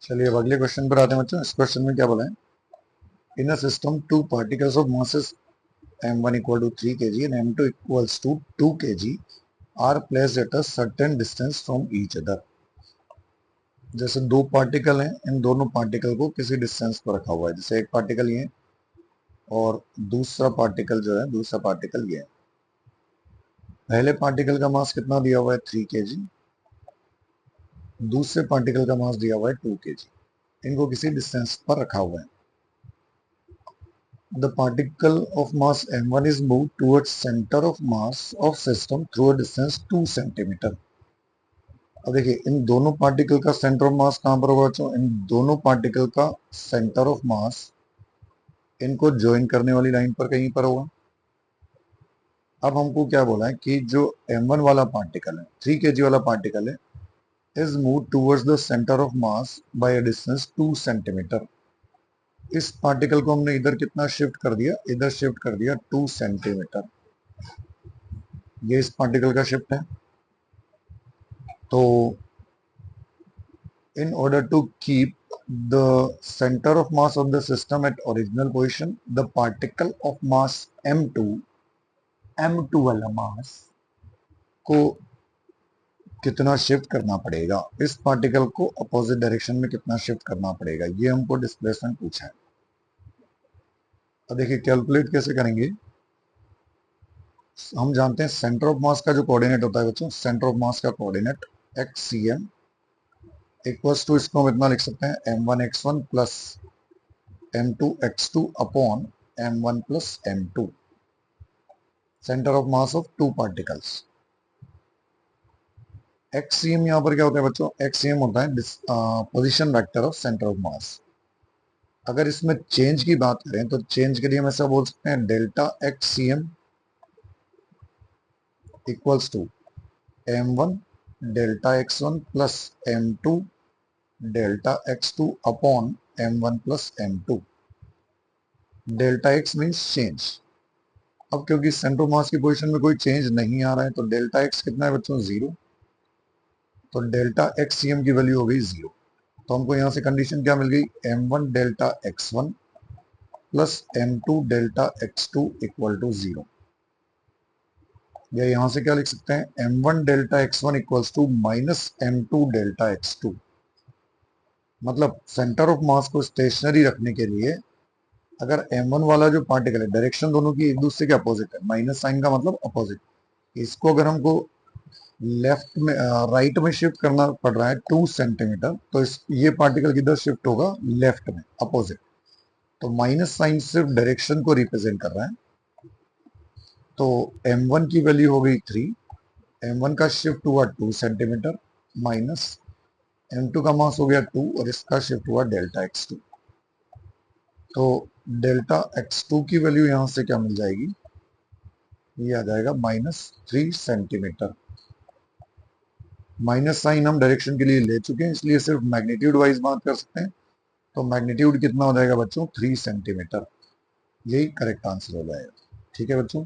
चलिए अब अगले क्वेश्चन पर आते हैं बच्चों। इस क्वेश्चन में क्या बोला है, in a system two particles of masses m1 equal to 3 kg and m2 equals to 2 kg are placed at a certain distance from each other। जैसे दो पार्टिकल हैं, इन दोनों पार्टिकल को किसी डिस्टेंस पर रखा हुआ है। जैसे एक पार्टिकल ये और दूसरा पार्टिकल जो है, दूसरा पार्टिकल ये है। पहले पार्टिकल का मास कितना दिया हुआ है 3 kg, दूसरे पार्टिकल का मास दिया हुआ है 2 kg। इनको किसी डिस्टेंस पर रखा हुआ है। The particle of mass m1 is moved towards center of mass of system through a distance 2 centimeter। अब देखिए इन दोनों पार्टिकल का सेंटर ऑफ मास कहां पर होगा बच्चों, इन दोनों पार्टिकल का सेंटर ऑफ मास इनको ज्वाइन करने वाली लाइन पर कहीं पर होगा। अब हमको क्या बोला है कि जो m1 वाला पार्टिकल है, 3 kg वाला पार्टिकल है, is move towards the centre of mass by a distance 2 centimetre. इस पार्टिकल को हमने इधर कितना शिफ्ट कर दिया, इधर शिफ्ट कर दिया 2 सेंटीमीटर। ये इस पार्टिकल का शिफ्ट है। तो in order to keep the center of mass of the system at original position, the particle of mass m2 वाला मास को कितना शिफ्ट करना पड़ेगा, इस पार्टिकल को अपोजिट डायरेक्शन में कितना शिफ्ट करना पड़ेगा, ये हमको डिस्प्लेसमेंट पूछा है। अब देखिए कैलकुलेट कैसे करेंगे। हम जानते हैं सेंटर ऑफ मास का जो कोऑर्डिनेट होता है बच्चों, सेंटर ऑफ मास का कोऑर्डिनेट xcm इक्वल्स टू, इसको हम इतना लिख सकते हैं m1 x1 plus m2 x2 upon m1 plus m2, centre of mass of two particles. xcm यहां पर क्या होता है बच्चों, xcm होता है position vector of centre of mass. अगर इसमें चेंज की बात करें तो चेंज के लिए हम ऐसा बोल सकते हैं delta xcm equals to m1 delta x1 plus m2 delta x2 upon m1 plus m2। Delta x means change. अब क्योंकि सेंटर ऑफ मास की पोजीशन में कोई चेंज नहीं आ रहा है तो डेल्टा x कितना है बच्चों, 0। तो डेल्टा xcm की वैल्यू हो गई 0। तो हमको यहां से कंडीशन क्या मिल गई, m1 delta x1 plus m2 delta x2 equal to 0। या यहां से क्या लिख सकते हैं, m1 delta x1 equals to minus m2 delta x2। मतलब सेंटर ऑफ मास को स्टेशनरी रखने के लिए अगर m1 वाला जो पार्टिकल है, डायरेक्शन दोनों की एक दूसरे के अपोजिट है, माइनस साइन का मतलब अपोजिट, इसको अगर हमको लेफ्ट में राइट में शिफ्ट करना पड़ रहा है 2 सेंटीमीटर, तो ये पार्टिकल किधर शिफ्ट होगा, लेफ्ट में, अपोजिट। तो माइनस साइन सिर्फ डायरेक्शन को रिप्रेजेंट कर रहा है। तो m1 की वैल्यू हो गई 3, m1 का शिफ्ट हुआ 2 सेंटीमीटर, माइनस m2 का मास हो गया 2 और इसका शिफ्ट हुआ डेल्टा x2। तो डेल्टा x2 की वैल्यू यहां से क्या मिल जाएगी, ये आ जाएगा -3 सेंटीमीटर। माइनस साइन हम डायरेक्शन के लिए ले चुके हैं, इसलिए सिर्फ मैग्नीट्यूड वाइज बात कर सकते हैं। तो मैग्नीट्यूड कितना हो जाएगा बच्चों, 3 सेंटीमीटर। यही करेक्ट आंसर हो जाएगा। ठीक है बच्चों।